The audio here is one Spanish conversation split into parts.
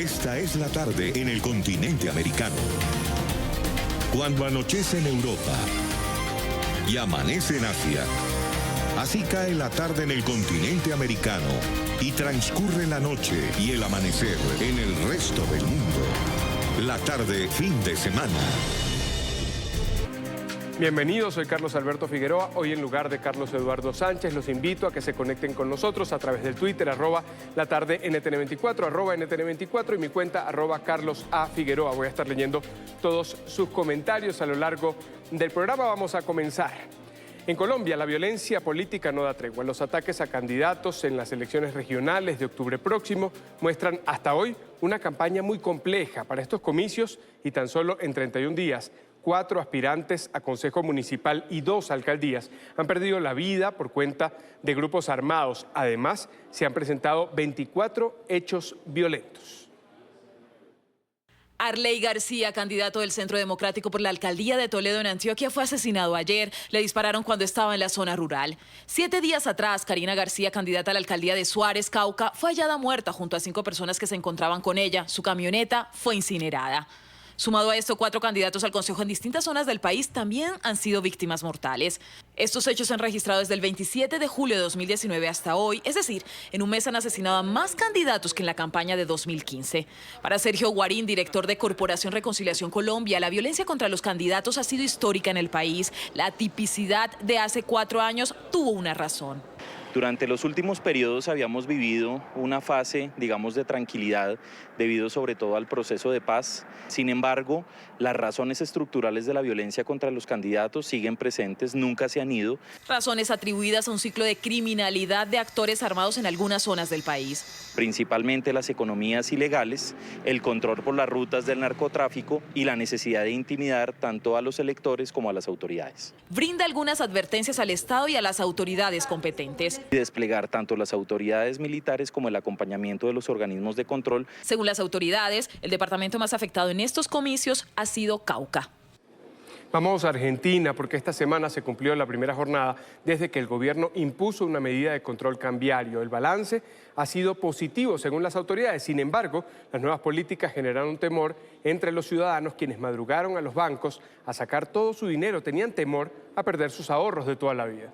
Esta es la tarde en el continente americano. Cuando anochece en Europa y amanece en Asia, así cae la tarde en el continente americano y transcurre la noche y el amanecer en el resto del mundo. La tarde fin de semana. Bienvenidos, soy Carlos Alberto Figueroa. Hoy en lugar de Carlos Eduardo Sánchez los invito a que se conecten con nosotros a través del Twitter, @latardentn24, @ntn24 y mi cuenta @carlosafigueroa. Voy a estar leyendo todos sus comentarios a lo largo del programa. Vamos a comenzar. En Colombia, la violencia política no da tregua. Los ataques a candidatos en las elecciones regionales de octubre próximo muestran hasta hoy una campaña muy compleja para estos comicios y tan solo en 31 días. 4 aspirantes a Consejo Municipal y 2 alcaldías han perdido la vida por cuenta de grupos armados. Además, se han presentado 24 hechos violentos. Arley García, candidato del Centro Democrático por la alcaldía de Toledo en Antioquia, fue asesinado ayer. Le dispararon cuando estaba en la zona rural. 7 días atrás, Karina García, candidata a la alcaldía de Suárez, Cauca, fue hallada muerta junto a 5 personas que se encontraban con ella. Su camioneta fue incinerada. Sumado a esto, 4 candidatos al Consejo en distintas zonas del país también han sido víctimas mortales. Estos hechos se han registrado desde el 27 de julio de 2019 hasta hoy, es decir, en un mes han asesinado a más candidatos que en la campaña de 2015. Para Sergio Guarín, director de Corporación Reconciliación Colombia, la violencia contra los candidatos ha sido histórica en el país. La atipicidad de hace 4 años tuvo una razón. Durante los últimos periodos habíamos vivido una fase, digamos, de tranquilidad debido sobre todo al proceso de paz. Sin embargo, las razones estructurales de la violencia contra los candidatos siguen presentes, nunca se han ido. Razones atribuidas a un ciclo de criminalidad de actores armados en algunas zonas del país. Principalmente las economías ilegales, el control por las rutas del narcotráfico y la necesidad de intimidar tanto a los electores como a las autoridades. Brinda algunas advertencias al Estado y a las autoridades competentes. Y desplegar tanto las autoridades militares como el acompañamiento de los organismos de control. Según las autoridades, el departamento más afectado en estos comicios ha sido Cauca. Vamos a Argentina porque esta semana se cumplió la primera jornada desde que el gobierno impuso una medida de control cambiario. El balance ha sido positivo según las autoridades. Sin embargo, las nuevas políticas generaron temor entre los ciudadanos quienes madrugaron a los bancos a sacar todo su dinero. Tenían temor a perder sus ahorros de toda la vida.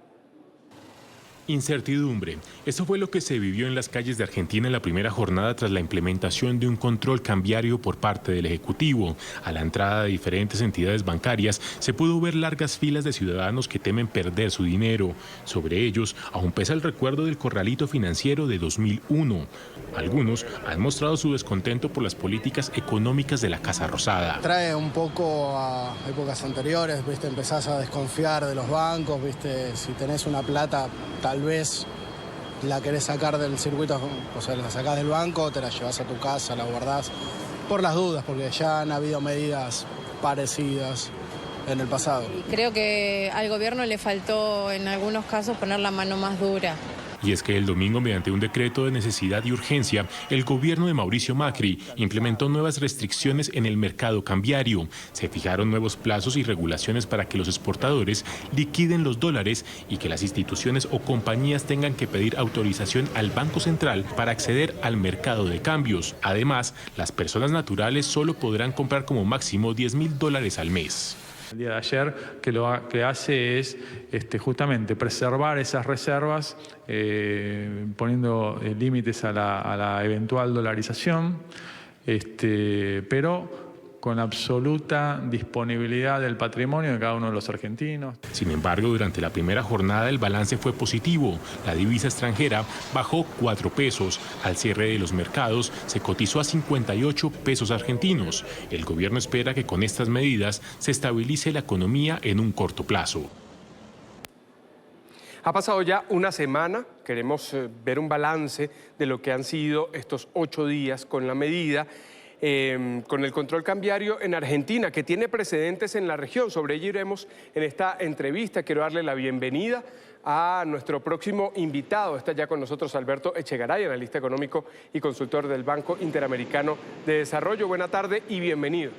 Incertidumbre. Eso fue lo que se vivió en las calles de Argentina en la primera jornada tras la implementación de un control cambiario por parte del Ejecutivo. A la entrada de diferentes entidades bancarias se pudo ver largas filas de ciudadanos que temen perder su dinero. Sobre ellos aún pesa el recuerdo del corralito financiero de 2001. Algunos han mostrado su descontento por las políticas económicas de la Casa Rosada. Trae un poco a épocas anteriores, ¿viste? Empezás a desconfiar de los bancos, ¿viste? Si tenés una plata, tal vez la querés sacar del circuito, o sea, la sacás del banco, te la llevas a tu casa, la guardás, por las dudas, porque ya han habido medidas parecidas en el pasado. Creo que al gobierno le faltó en algunos casos poner la mano más dura. Y es que el domingo, mediante un decreto de necesidad y urgencia, el gobierno de Mauricio Macri implementó nuevas restricciones en el mercado cambiario. Se fijaron nuevos plazos y regulaciones para que los exportadores liquiden los dólares y que las instituciones o compañías tengan que pedir autorización al Banco Central para acceder al mercado de cambios. Además, las personas naturales solo podrán comprar como máximo $10.000 al mes. El día de ayer que lo que hace es justamente preservar esas reservas, poniendo límites a la eventual dolarización, pero con absoluta disponibilidad del patrimonio de cada uno de los argentinos. Sin embargo, durante la primera jornada el balance fue positivo. La divisa extranjera bajó 4 pesos. Al cierre de los mercados se cotizó a 58 pesos argentinos. El gobierno espera que con estas medidas se estabilice la economía en un corto plazo. Ha pasado ya una semana, queremos ver un balance de lo que han sido estos 8 días con la medida. Con el control cambiario en Argentina, que tiene precedentes en la región. Sobre ello iremos en esta entrevista. Quiero darle la bienvenida a nuestro próximo invitado. Está ya con nosotros Alberto Echegaray, analista económico y consultor del Banco Interamericano de Desarrollo. Buena tarde y bienvenido.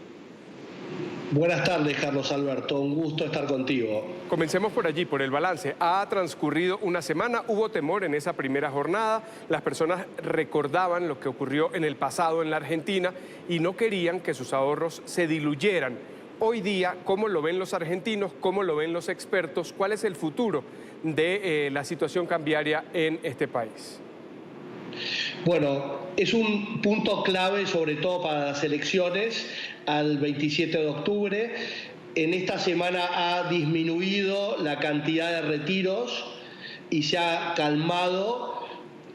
Buenas tardes, Carlos Alberto. Un gusto estar contigo. Comencemos por allí, por el balance. Ha transcurrido una semana, hubo temor en esa primera jornada, las personas recordaban lo que ocurrió en el pasado en la Argentina y no querían que sus ahorros se diluyeran. Hoy día, ¿cómo lo ven los argentinos? ¿Cómo lo ven los expertos? ¿Cuál es el futuro de la situación cambiaria en este país? Bueno, es un punto clave, sobre todo para las elecciones al 27 de octubre. En esta semana ha disminuido la cantidad de retiros y se ha calmado.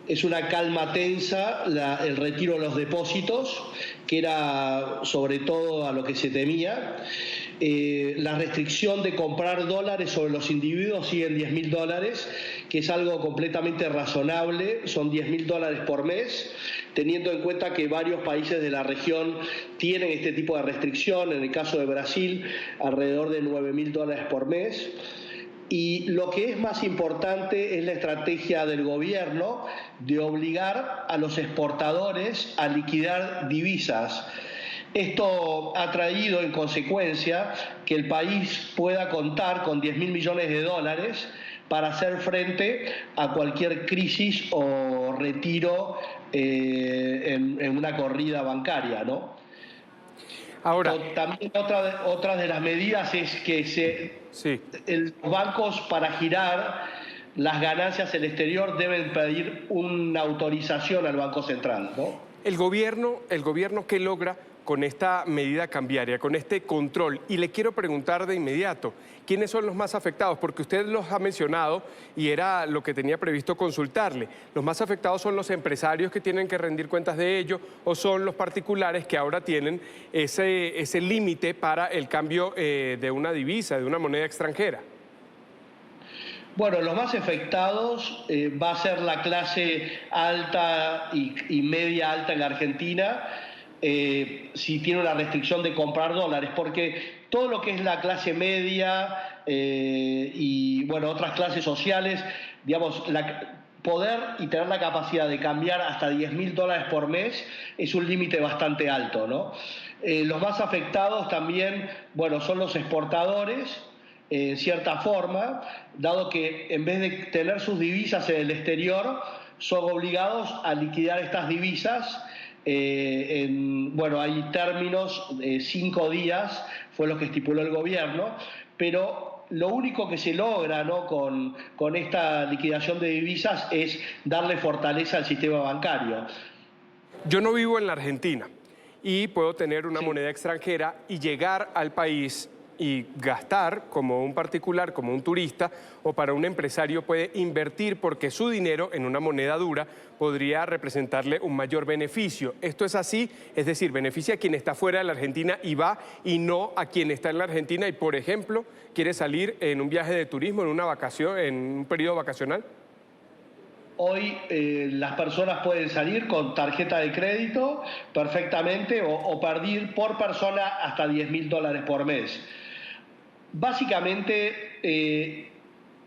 Es una calma tensa el retiro de los depósitos, que era sobre todo a lo que se temía. La restricción de comprar dólares sobre los individuos sigue en $10.000, que es algo completamente razonable, son $10.000 por mes, teniendo en cuenta que varios países de la región tienen este tipo de restricción, en el caso de Brasil, alrededor de $9.000 por mes. Y lo que es más importante es la estrategia del gobierno de obligar a los exportadores a liquidar divisas. Esto ha traído en consecuencia que el país pueda contar con $10.000 millones para hacer frente a cualquier crisis o retiro en una corrida bancaria, ¿no? Ahora, también otra de las medidas es que los bancos, para girar las ganancias en el exterior, deben pedir una autorización al Banco Central, ¿no? El gobierno, ¿qué logra con esta medida cambiaria, con este control? Y le quiero preguntar de inmediato, ¿quiénes son los más afectados? Porque usted los ha mencionado y era lo que tenía previsto consultarle. ¿Los más afectados son los empresarios que tienen que rendir cuentas de ello o son los particulares que ahora tienen ese límite para el cambio de una divisa, de una moneda extranjera? Bueno, los más afectados va a ser la clase alta y media alta en la Argentina, si tiene una restricción de comprar dólares, porque todo lo que es la clase media y bueno, otras clases sociales, digamos, poder y tener la capacidad de cambiar hasta $10.000 por mes es un límite bastante alto, ¿no? Los más afectados también, bueno, son los exportadores, en cierta forma, dado que en vez de tener sus divisas en el exterior, son obligados a liquidar estas divisas. Bueno, hay términos, 5 días fue lo que estipuló el gobierno, pero lo único que se logra, ¿no?, con esta liquidación de divisas es darle fortaleza al sistema bancario. Yo no vivo en la Argentina y puedo tener una moneda extranjera y llegar al país y gastar como un particular, como un turista, o para un empresario puede invertir porque su dinero en una moneda dura podría representarle un mayor beneficio. ¿Esto es así? Es decir, beneficia a quien está fuera de la Argentina y va, y no a quien está en la Argentina y, por ejemplo, quiere salir en un viaje de turismo, en una vacación, en un periodo vacacional. Hoy las personas pueden salir con tarjeta de crédito perfectamente o pedir por persona hasta $10.000 por mes. Básicamente,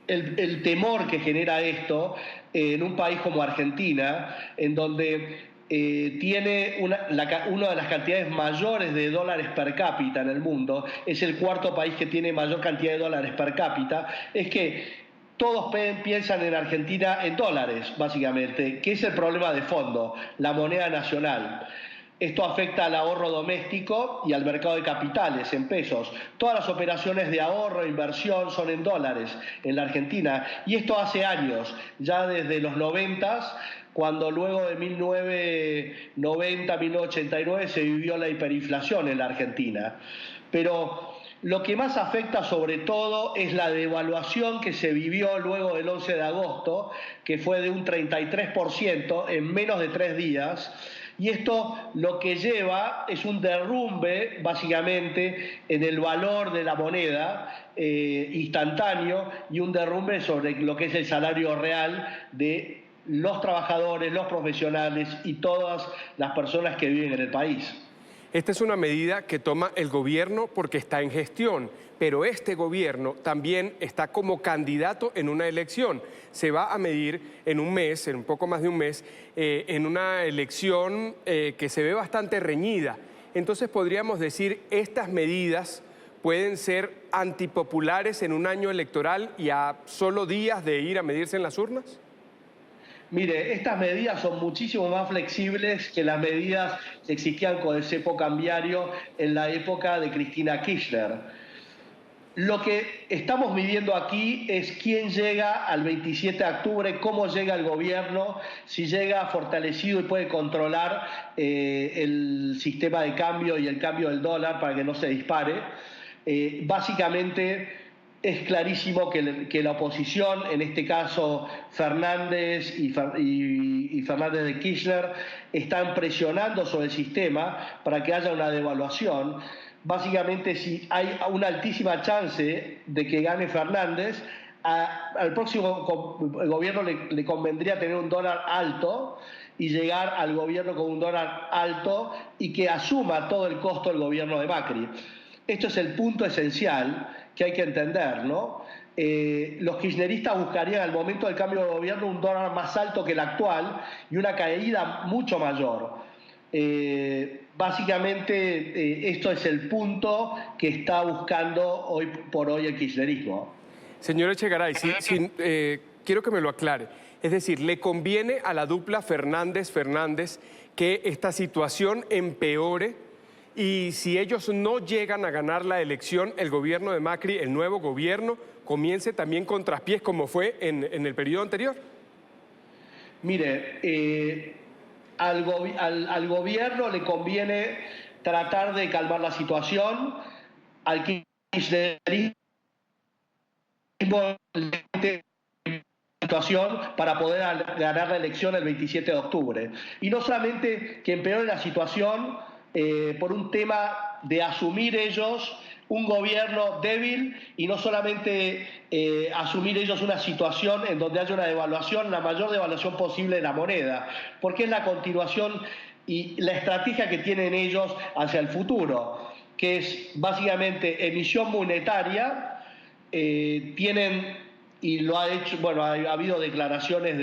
el temor que genera esto en un país como Argentina, en donde tiene una de las cantidades mayores de dólares per cápita en el mundo, es el cuarto país que tiene mayor cantidad de dólares per cápita, es que todos piensan en Argentina en dólares, básicamente, que es el problema de fondo, la moneda nacional. Esto afecta al ahorro doméstico y al mercado de capitales en pesos. Todas las operaciones de ahorro e inversión son en dólares en la Argentina. Y esto hace años, ya desde los 90, cuando luego de 1990, 1989 se vivió la hiperinflación en la Argentina. Pero lo que más afecta sobre todo es la devaluación que se vivió luego del 11 de agosto, que fue de un 33% en menos de 3 días. Y esto lo que lleva es un derrumbe, básicamente, en el valor de la moneda instantáneo, y un derrumbe sobre lo que es el salario real de los trabajadores, los profesionales y todas las personas que viven en el país. Esta es una medida que toma el gobierno porque está en gestión, pero este gobierno también está como candidato en una elección. Se va a medir en un mes, en un poco más de un mes, en una elección que se ve bastante reñida. Entonces podríamos decir, estas medidas pueden ser antipopulares en un año electoral y a solo días de ir a medirse en las urnas? Mire, estas medidas son muchísimo más flexibles que las medidas que existían con el cepo cambiario en la época de Cristina Kirchner. Lo que estamos midiendo aquí es quién llega al 27 de octubre, cómo llega el gobierno, si llega fortalecido y puede controlar el sistema de cambio y el cambio del dólar para que no se dispare. Básicamente es clarísimo que la oposición, en este caso Fernández y Fernández de Kirchner, están presionando sobre el sistema para que haya una devaluación. Básicamente, si hay una altísima chance de que gane Fernández, al próximo gobierno le convendría tener un dólar alto y llegar al gobierno con un dólar alto y que asuma todo el costo del gobierno de Macri. Esto es el punto esencial que hay que entender, ¿no? Los kirchneristas buscarían al momento del cambio de gobierno un dólar más alto que el actual y una caída mucho mayor. Básicamente esto es el punto que está buscando hoy por hoy el kirchnerismo. Señor Echegaray, quiero que me lo aclare. Es decir, ¿le conviene a la dupla Fernández-Fernández que esta situación empeore? Y si ellos no llegan a ganar la elección, el gobierno de Macri, el nuevo gobierno, comience también con traspiés como fue en el periodo anterior. Mire, al gobierno le conviene tratar de calmar la situación, al kirchnerismo situación para poder ganar la elección el 27 de octubre. Y no solamente que empeore la situación por un tema de asumir ellos un gobierno débil y no solamente asumir ellos una situación en donde haya una devaluación, la mayor devaluación posible de la moneda, porque es la continuación y la estrategia que tienen ellos hacia el futuro, que es básicamente emisión monetaria. Tienen, y lo ha hecho, bueno, ha habido declaraciones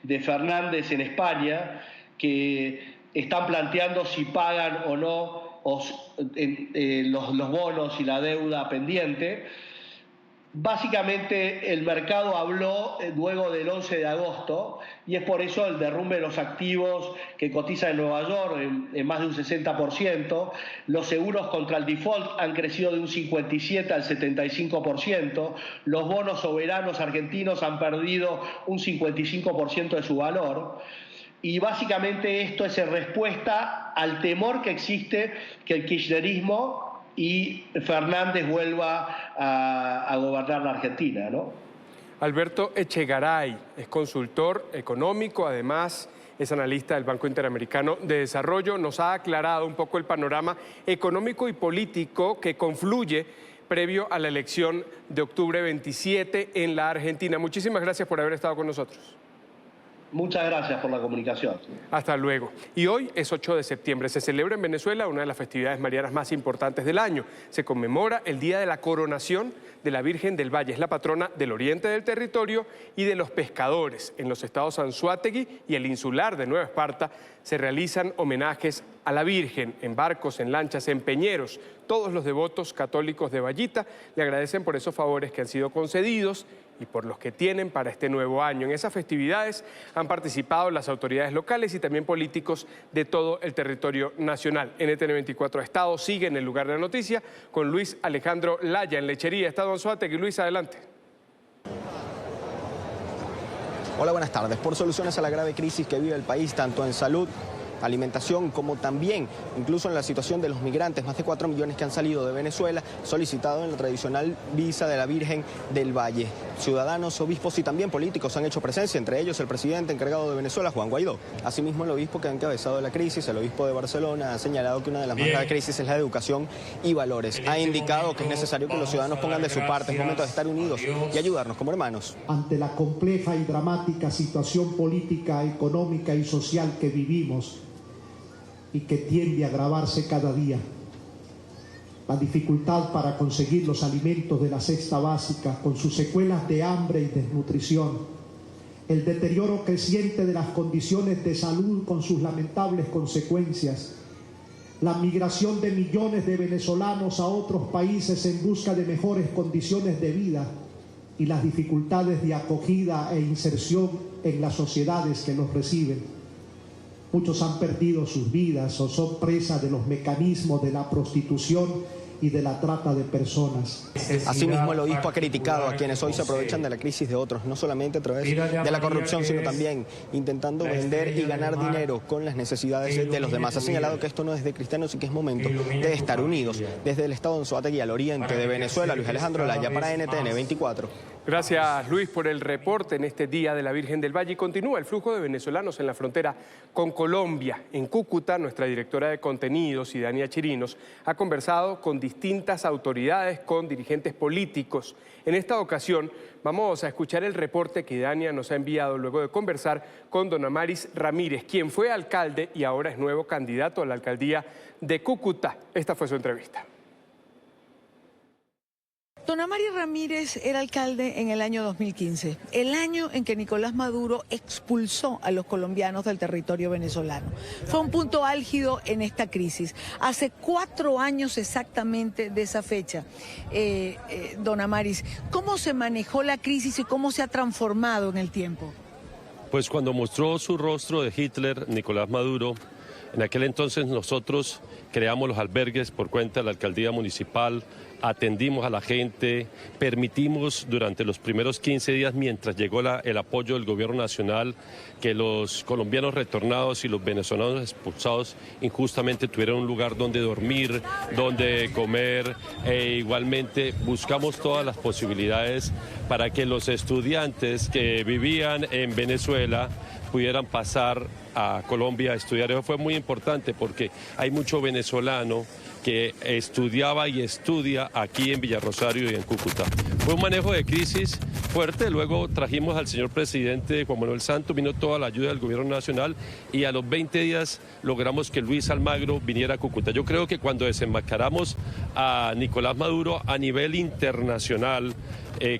de Fernández en España que están planteando si pagan o no los bonos y la deuda pendiente. Básicamente el mercado habló luego del 11 de agosto y es por eso el derrumbe de los activos que cotizan en Nueva York en más de un 60%. Los seguros contra el default han crecido de un 57 al 75%. Los bonos soberanos argentinos han perdido un 55% de su valor. Y básicamente esto es en respuesta al temor que existe que el kirchnerismo y Fernández vuelva a gobernar la Argentina, ¿no? Alberto Echegaray es consultor económico, además es analista del Banco Interamericano de Desarrollo. Nos ha aclarado un poco el panorama económico y político que confluye previo a la elección de octubre 27 en la Argentina. Muchísimas gracias por haber estado con nosotros. Muchas gracias por la comunicación. Hasta luego. Y hoy es 8 de septiembre. Se celebra en Venezuela una de las festividades marianas más importantes del año. Se conmemora el día de la coronación de la Virgen del Valle. Es la patrona del oriente del territorio y de los pescadores. En los estados Anzoátegui y el insular de Nueva Esparta se realizan homenajes a la Virgen en barcos, en lanchas, en peñeros. Todos los devotos católicos de Vallita le agradecen por esos favores que han sido concedidos y por los que tienen para este nuevo año. En esas festividades han participado las autoridades locales y también políticos de todo el territorio nacional. NTN 24 Estado sigue en el lugar de la noticia con Luis Alejandro Laya en Lechería, Estado Anzoátegui. Luis, adelante. Hola, buenas tardes. Por soluciones a la grave crisis que vive el país, tanto en salud, alimentación, como también incluso en la situación de los migrantes, más de 4 millones que han salido de Venezuela, solicitado en la tradicional visa de la Virgen del Valle. Ciudadanos, obispos y también políticos han hecho presencia, entre ellos el presidente encargado de Venezuela, Juan Guaidó. Asimismo, el obispo que ha encabezado la crisis, el obispo de Barcelona, ha señalado que una de las más graves crisis es la de educación y valores. Ha indicado que es necesario que los ciudadanos pongan de su parte, es momento de estar unidos y ayudarnos como hermanos. Ante la compleja y dramática situación política, económica y social que vivimos, y que tiende a agravarse cada día. La dificultad para conseguir los alimentos de la cesta básica, con sus secuelas de hambre y desnutrición, el deterioro creciente de las condiciones de salud con sus lamentables consecuencias, la migración de millones de venezolanos a otros países en busca de mejores condiciones de vida y las dificultades de acogida e inserción en las sociedades que los reciben. Muchos han perdido sus vidas o son presas de los mecanismos de la prostitución y de la trata de personas. Asimismo, el obispo ha criticado a quienes hoy se aprovechan de la crisis de otros, no solamente a través de la corrupción, sino también intentando vender y ganar dinero con las necesidades de los demás. Ha señalado que esto no es de cristianos y que es momento de estar unidos. Desde el estado de Anzoátegui al oriente de Venezuela, Luis Alejandro Laya para NTN 24. Gracias, Luis, por el reporte en este Día de la Virgen del Valle. Y continúa el flujo de venezolanos en la frontera con Colombia. En Cúcuta, nuestra directora de contenidos, Idania Chirinos, ha conversado con distintas autoridades, con dirigentes políticos. En esta ocasión vamos a escuchar el reporte que Idania nos ha enviado luego de conversar con don Amaris Ramírez, quien fue alcalde y ahora es nuevo candidato a la alcaldía de Cúcuta. Esta fue su entrevista. Don Amaris Ramírez era alcalde en el año 2015, el año en que Nicolás Maduro expulsó a los colombianos del territorio venezolano. Fue un punto álgido en esta crisis. Hace 4 años exactamente de esa fecha, don Amaris, ¿cómo se manejó la crisis y cómo se ha transformado en el tiempo? Pues cuando mostró su rostro de Hitler, Nicolás Maduro, en aquel entonces nosotros creamos los albergues por cuenta de la alcaldía municipal, atendimos a la gente, permitimos durante los primeros 15 días, mientras llegó el apoyo del gobierno nacional, que los colombianos retornados y los venezolanos expulsados injustamente tuvieran un lugar donde dormir, donde comer, e igualmente buscamos todas las posibilidades para que los estudiantes que vivían en Venezuela pudieran pasar a Colombia a estudiar. Eso fue muy importante porque hay mucho venezolano que estudiaba y estudia aquí en Villarrosario y en Cúcuta. Fue un manejo de crisis fuerte, luego trajimos al señor presidente Juan Manuel Santos, vino toda la ayuda del gobierno nacional y a los 20 días logramos que Luis Almagro viniera a Cúcuta. Yo creo que cuando desenmascaramos a Nicolás Maduro a nivel internacional,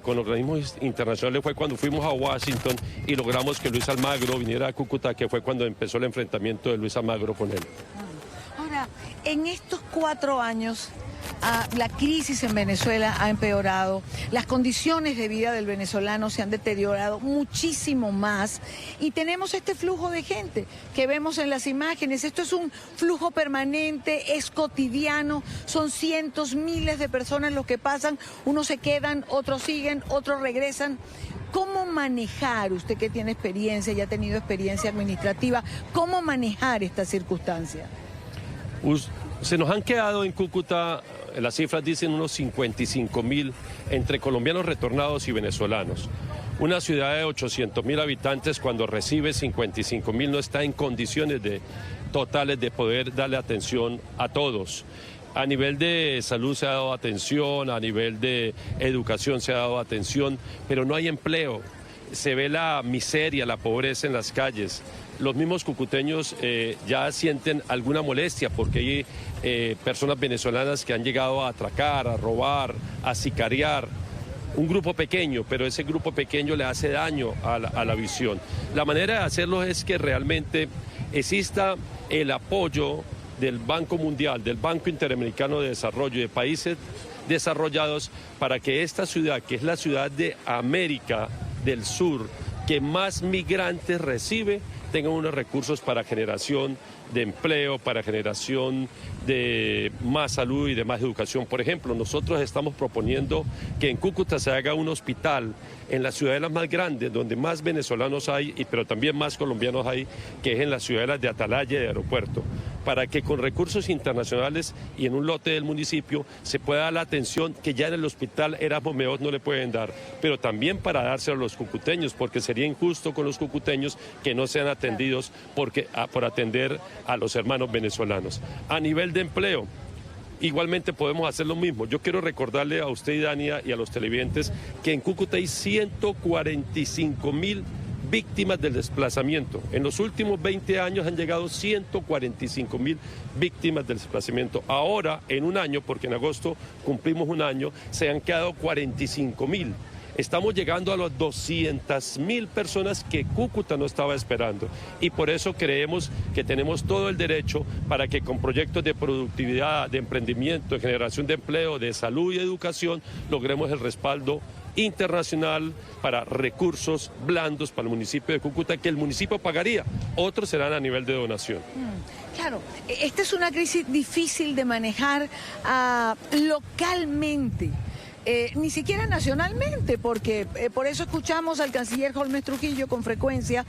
con organismos internacionales, fue cuando fuimos a Washington y logramos que Luis Almagro viniera a Cúcuta, que fue cuando empezó el enfrentamiento de Luis Almagro con él. Ahora, en estos 4 años, la crisis en Venezuela ha empeorado, las condiciones de vida del venezolano se han deteriorado muchísimo más y tenemos este flujo de gente que vemos en las imágenes. Esto es un flujo permanente, es cotidiano, son cientos, miles de personas los que pasan, unos se quedan, otros siguen, otros regresan. ¿Cómo manejar, usted que tiene experiencia y ha tenido experiencia administrativa, cómo manejar esta circunstancia? Se nos han quedado en Cúcuta, las cifras dicen unos 55.000 entre colombianos retornados y venezolanos. Una ciudad de 800.000 habitantes cuando recibe 55.000 no está en condiciones totales de poder darle atención a todos. A nivel de salud se ha dado atención, a nivel de educación se ha dado atención, pero no hay empleo. Se ve la miseria, la pobreza en las calles. Los mismos cucuteños ya sienten alguna molestia porque hay personas venezolanas que han llegado a atracar, a robar, a sicariar. Un grupo pequeño, pero ese grupo pequeño le hace daño a la visión. La manera de hacerlo es que realmente exista el apoyo del Banco Mundial, del Banco Interamericano de Desarrollo y de países desarrollados para que esta ciudad, que es la ciudad de América del Sur, que más migrantes recibe, tengan unos recursos para generación de empleo, para generación de más salud y de más educación. Por ejemplo, nosotros estamos proponiendo que en Cúcuta se haga un hospital en las ciudadelas más grandes, donde más venezolanos hay, pero también más colombianos hay, que es en las ciudadelas de Atalaya y de Aeropuerto, para que con recursos internacionales y en un lote del municipio se pueda dar la atención que ya en el hospital Erasmo Meos no le pueden dar, pero también para dárselo a los cucuteños, porque sería injusto con los cucuteños que no sean atendidos por atender a los hermanos venezolanos. A nivel de empleo, igualmente podemos hacer lo mismo. Yo quiero recordarle a usted, Dania, y a los televidentes que en Cúcuta hay 145.000 víctimas del desplazamiento. En los últimos 20 años han llegado 145.000 víctimas del desplazamiento. Ahora, en un año, porque en agosto cumplimos un año, se han quedado 45.000. Estamos llegando a las 200.000 personas que Cúcuta no estaba esperando y por eso creemos que tenemos todo el derecho para que con proyectos de productividad, de emprendimiento, de generación de empleo, de salud y educación logremos el respaldo internacional para recursos blandos para el municipio de Cúcuta que el municipio pagaría, otros serán a nivel de donación. Claro, esta es una crisis difícil de manejar localmente. Ni siquiera nacionalmente, porque por eso escuchamos al canciller Holmes Trujillo con frecuencia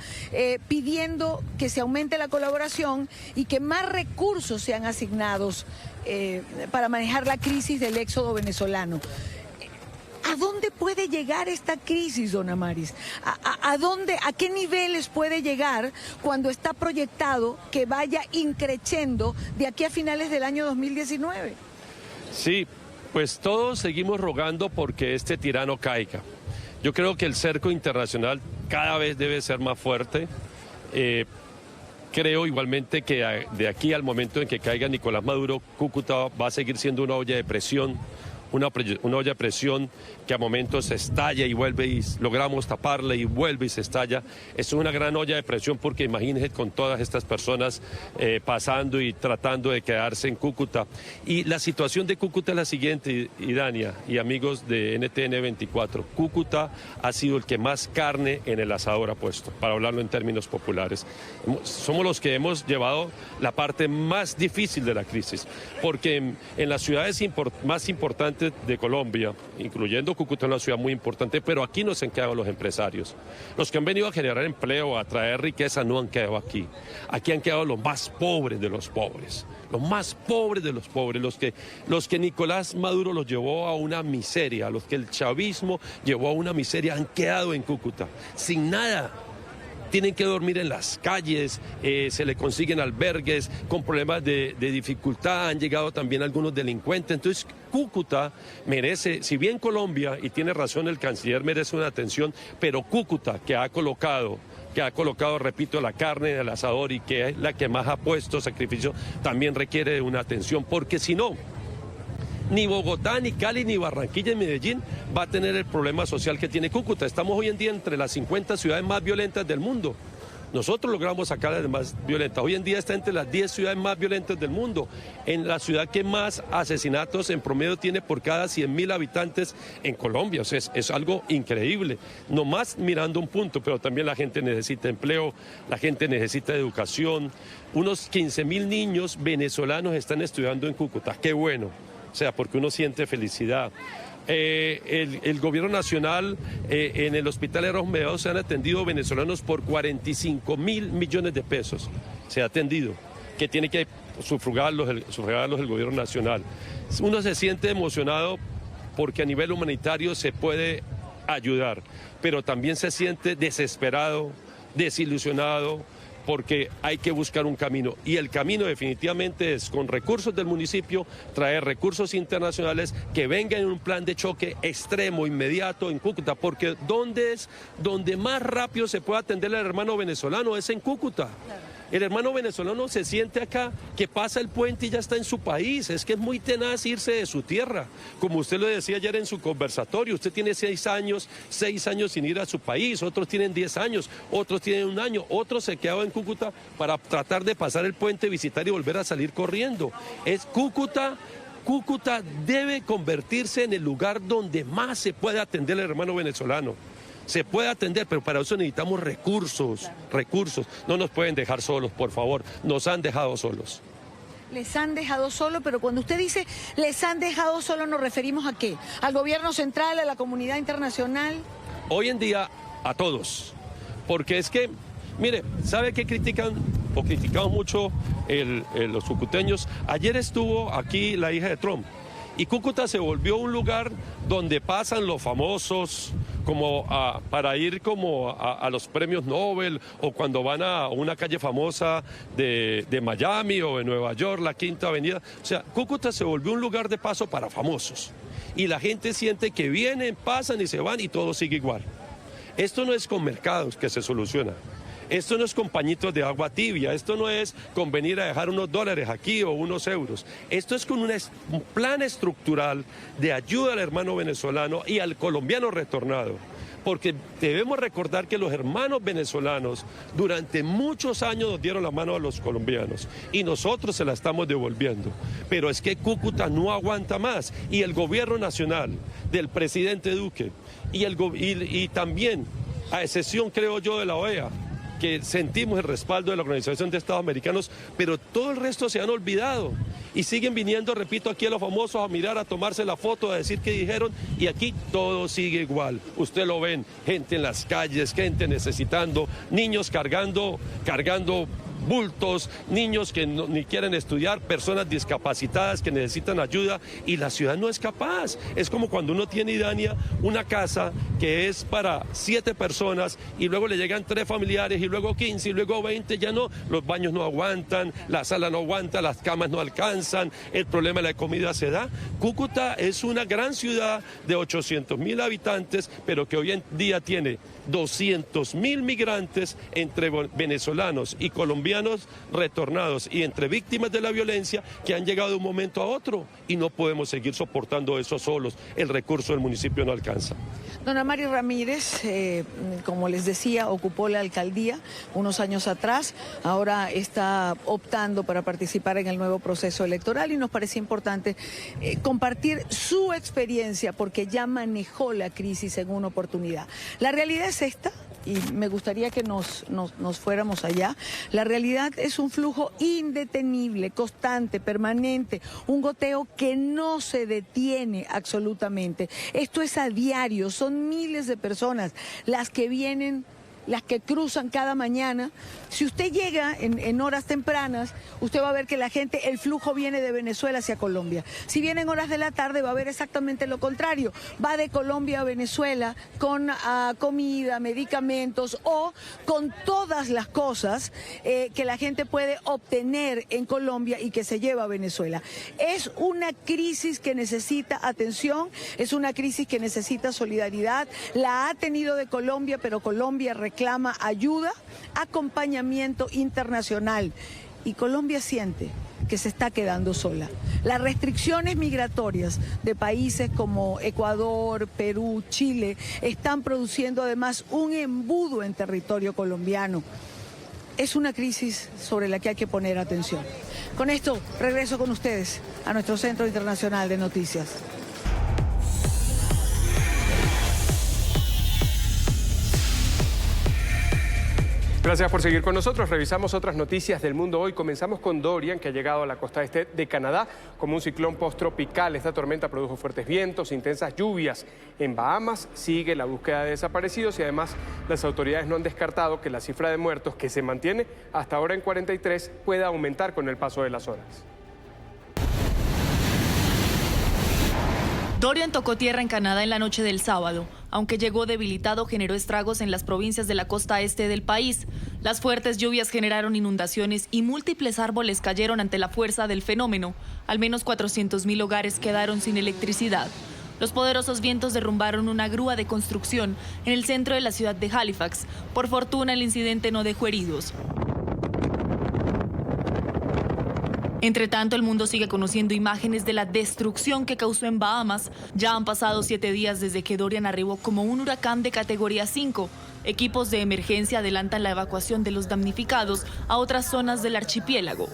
pidiendo que se aumente la colaboración y que más recursos sean asignados para manejar la crisis del éxodo venezolano. ¿A dónde puede llegar esta crisis, don Amaris? ¿A qué niveles puede llegar cuando está proyectado que vaya increciendo de aquí a finales del año 2019? Sí, pues todos seguimos rogando porque este tirano caiga. Yo creo que el cerco internacional cada vez debe ser más fuerte. Creo igualmente que de aquí al momento en que caiga Nicolás Maduro, Cúcuta va a seguir siendo una olla de presión. Una olla de presión que a momentos se estalla y vuelve y logramos taparla y vuelve y se estalla. Es una gran olla de presión porque imagínense con todas estas personas pasando y tratando de quedarse en Cúcuta. Y la situación de Cúcuta es la siguiente, Idania y amigos de NTN 24. Cúcuta ha sido el que más carne en el asador ha puesto, para hablarlo en términos populares. Somos los que hemos llevado la parte más difícil de la crisis, porque en las ciudades más importantes de Colombia, incluyendo Cúcuta, una ciudad muy importante, pero aquí no se han quedado los empresarios. Los que han venido a generar empleo, a traer riqueza, no han quedado aquí. Aquí han quedado los más pobres de los pobres, los más pobres de los pobres, los que Nicolás Maduro los llevó a una miseria, los que el chavismo llevó a una miseria, han quedado en Cúcuta, sin nada. Tienen que dormir en las calles, se le consiguen albergues con problemas de dificultad, han llegado también algunos delincuentes. Entonces Cúcuta merece, si bien Colombia, y tiene razón el canciller, merece una atención, pero Cúcuta, que ha colocado, repito, la carne en el asador y que es la que más ha puesto sacrificio, también requiere de una atención, porque si no, ni Bogotá, ni Cali, ni Barranquilla, ni Medellín va a tener el problema social que tiene Cúcuta. Estamos hoy en día entre las 50 ciudades más violentas del mundo. Nosotros logramos sacar las más violentas. Hoy en día está entre las 10 ciudades más violentas del mundo. En la ciudad que más asesinatos en promedio tiene por cada 100.000 habitantes en Colombia. O sea, es algo increíble. Nomás mirando un punto, pero también la gente necesita empleo, la gente necesita educación. Unos 15.000 niños venezolanos están estudiando en Cúcuta. ¡Qué bueno! O sea, porque uno siente felicidad. El gobierno nacional en el hospital Eros Meados se han atendido venezolanos por 45.000 millones de pesos. Se ha atendido, que tiene que sufragarlos el gobierno nacional. Uno se siente emocionado porque a nivel humanitario se puede ayudar, pero también se siente desesperado, desilusionado, porque hay que buscar un camino. Y el camino definitivamente es, con recursos del municipio, traer recursos internacionales que vengan en un plan de choque extremo, inmediato en Cúcuta, porque donde más rápido se puede atender al hermano venezolano es en Cúcuta. Claro. El hermano venezolano se siente acá, que pasa el puente y ya está en su país. Es que es muy tenaz irse de su tierra. Como usted lo decía ayer en su conversatorio, usted tiene 6 años sin ir a su país, otros tienen 10 años, otros tienen 1 año, otros se quedaban en Cúcuta para tratar de pasar el puente, visitar y volver a salir corriendo. Cúcuta debe convertirse en el lugar donde más se puede atender al hermano venezolano. Se puede atender, pero para eso necesitamos recursos. No nos pueden dejar solos, por favor. Nos han dejado solos. Les han dejado solos, pero cuando usted dice les han dejado solos, ¿nos referimos a qué? ¿Al gobierno central, a la comunidad internacional? Hoy en día, a todos. Porque es que, mire, ¿sabe qué critican? O criticamos mucho los cucuteños. Ayer estuvo aquí la hija de Trump. Y Cúcuta se volvió un lugar donde pasan los famosos para ir como a los premios Nobel, o cuando van a una calle famosa de Miami o de Nueva York, la Quinta Avenida. O sea, Cúcuta se volvió un lugar de paso para famosos. Y la gente siente que vienen, pasan y se van y todo sigue igual. Esto no es con mercados que se soluciona. Esto no es con pañitos de agua tibia, esto no es con venir a dejar unos dólares aquí o unos euros. Esto es con un plan estructural de ayuda al hermano venezolano y al colombiano retornado. Porque debemos recordar que los hermanos venezolanos durante muchos años nos dieron la mano a los colombianos y nosotros se la estamos devolviendo. Pero es que Cúcuta no aguanta más y el gobierno nacional del presidente Duque y también, a excepción creo yo de la OEA, que sentimos el respaldo de la Organización de Estados Americanos, pero todo el resto se han olvidado y siguen viniendo, repito, aquí a los famosos a mirar, a tomarse la foto, a decir qué dijeron, y aquí todo sigue igual. Usted lo ven, gente en las calles, gente necesitando, niños cargando bultos, niños que ni quieren estudiar, personas discapacitadas que necesitan ayuda y la ciudad no es capaz. Es como cuando uno tiene, Idania, una casa que es para 7 personas y luego le llegan 3 familiares y luego 15 y luego 20, ya no, los baños no aguantan, la sala no aguanta, las camas no alcanzan, el problema de la comida se da. Cúcuta es una gran ciudad de 800.000 habitantes, pero que hoy en día tiene 200.000 migrantes entre venezolanos y colombianos retornados y entre víctimas de la violencia que han llegado de un momento a otro y no podemos seguir soportando eso solos. El recurso del municipio no alcanza. Don Amari Ramírez, como les decía, ocupó la alcaldía unos años atrás, ahora está optando para participar en el nuevo proceso electoral y nos parece importante compartir su experiencia porque ya manejó la crisis en una oportunidad. La realidad es esta, y me gustaría que nos fuéramos allá. La realidad es un flujo indetenible, constante, permanente, un goteo que no se detiene absolutamente. Esto es a diario, son miles de personas las que vienen, las que cruzan cada mañana. Si usted llega en horas tempranas, usted va a ver que la gente, el flujo viene de Venezuela hacia Colombia. Si viene en horas de la tarde, va a ver exactamente lo contrario. Va de Colombia a Venezuela con comida, medicamentos o con todas las cosas que la gente puede obtener en Colombia y que se lleva a Venezuela. Es una crisis que necesita atención, es una crisis que necesita solidaridad. La ha tenido de Colombia, pero Colombia reclama ayuda, acompañamiento internacional y Colombia siente que se está quedando sola. Las restricciones migratorias de países como Ecuador, Perú, Chile están produciendo además un embudo en territorio colombiano. Es una crisis sobre la que hay que poner atención. Con esto regreso con ustedes a nuestro Centro Internacional de Noticias. Gracias por seguir con nosotros. Revisamos otras noticias del mundo hoy. Comenzamos con Dorian, que ha llegado a la costa este de Canadá como un ciclón posttropical. Esta tormenta produjo fuertes vientos, intensas lluvias. En Bahamas sigue la búsqueda de desaparecidos y además las autoridades no han descartado que la cifra de muertos, que se mantiene hasta ahora en 43, pueda aumentar con el paso de las horas. Dorian tocó tierra en Canadá en la noche del sábado. Aunque llegó debilitado, generó estragos en las provincias de la costa este del país. Las fuertes lluvias generaron inundaciones y múltiples árboles cayeron ante la fuerza del fenómeno. Al menos 400.000 hogares quedaron sin electricidad. Los poderosos vientos derrumbaron una grúa de construcción en el centro de la ciudad de Halifax. Por fortuna, el incidente no dejó heridos. Entre tanto, el mundo sigue conociendo imágenes de la destrucción que causó en Bahamas. Ya han pasado 7 días desde que Dorian arribó como un huracán de categoría 5. Equipos de emergencia adelantan la evacuación de los damnificados a otras zonas del archipiélago.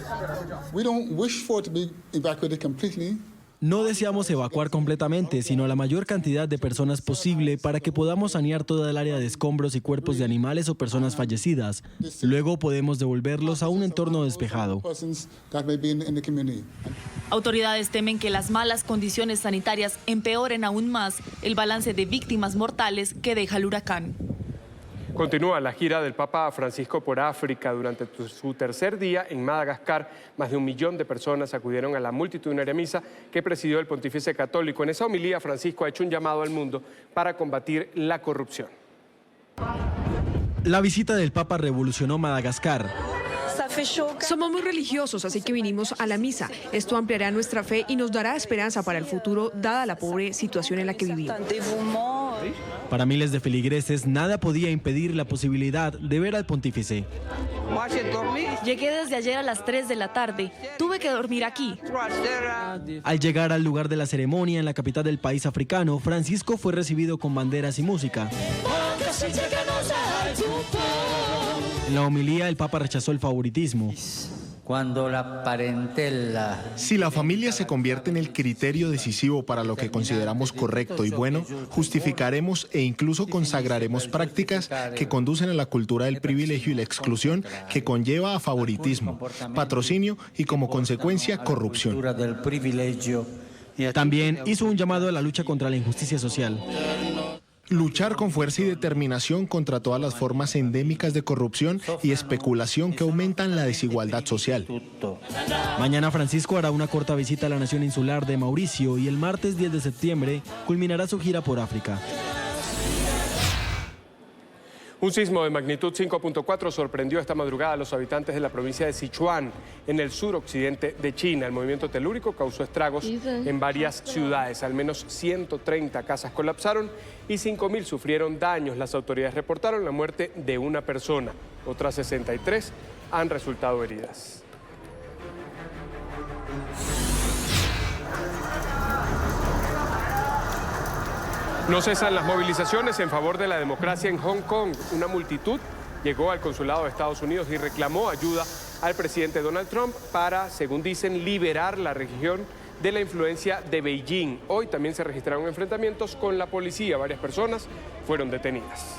No deseamos evacuar completamente, sino la mayor cantidad de personas posible para que podamos sanear toda el área de escombros y cuerpos de animales o personas fallecidas. Luego podemos devolverlos a un entorno despejado. Autoridades temen que las malas condiciones sanitarias empeoren aún más el balance de víctimas mortales que deja el huracán. Continúa la gira del Papa Francisco por África. Durante su tercer día en Madagascar, más de 1 millón de personas acudieron a la multitudinaria misa que presidió el pontífice católico. En esa homilía, Francisco ha hecho un llamado al mundo para combatir la corrupción. La visita del Papa revolucionó Madagascar. Somos muy religiosos, así que vinimos a la misa. Esto ampliará nuestra fe y nos dará esperanza para el futuro, dada la pobre situación en la que vivimos. Para miles de feligreses, nada podía impedir la posibilidad de ver al pontífice. Llegué desde ayer a las 3 de la tarde. Tuve que dormir aquí. Al llegar al lugar de la ceremonia en la capital del país africano, Francisco fue recibido con banderas y música. En la homilía, el Papa rechazó el favoritismo. Cuando la parentela... Si la familia se convierte en el criterio decisivo para lo que consideramos correcto y bueno, justificaremos e incluso consagraremos prácticas que conducen a la cultura del privilegio y la exclusión, que conlleva a favoritismo, patrocinio y como consecuencia corrupción. También hizo un llamado a la lucha contra la injusticia social. Luchar con fuerza y determinación contra todas las formas endémicas de corrupción y especulación que aumentan la desigualdad social. Mañana Francisco hará una corta visita a la nación insular de Mauricio y el martes 10 de septiembre culminará su gira por África. Un sismo de magnitud 5.4 sorprendió esta madrugada a los habitantes de la provincia de Sichuan, en el suroccidente de China. El movimiento telúrico causó estragos en varias ciudades. Al menos 130 casas colapsaron y 5.000 sufrieron daños. Las autoridades reportaron la muerte de una persona. Otras 63 han resultado heridas. No cesan las movilizaciones en favor de la democracia en Hong Kong. Una multitud llegó al consulado de Estados Unidos y reclamó ayuda al presidente Donald Trump para, según dicen, liberar la región de la influencia de Beijing. Hoy también se registraron enfrentamientos con la policía. Varias personas fueron detenidas.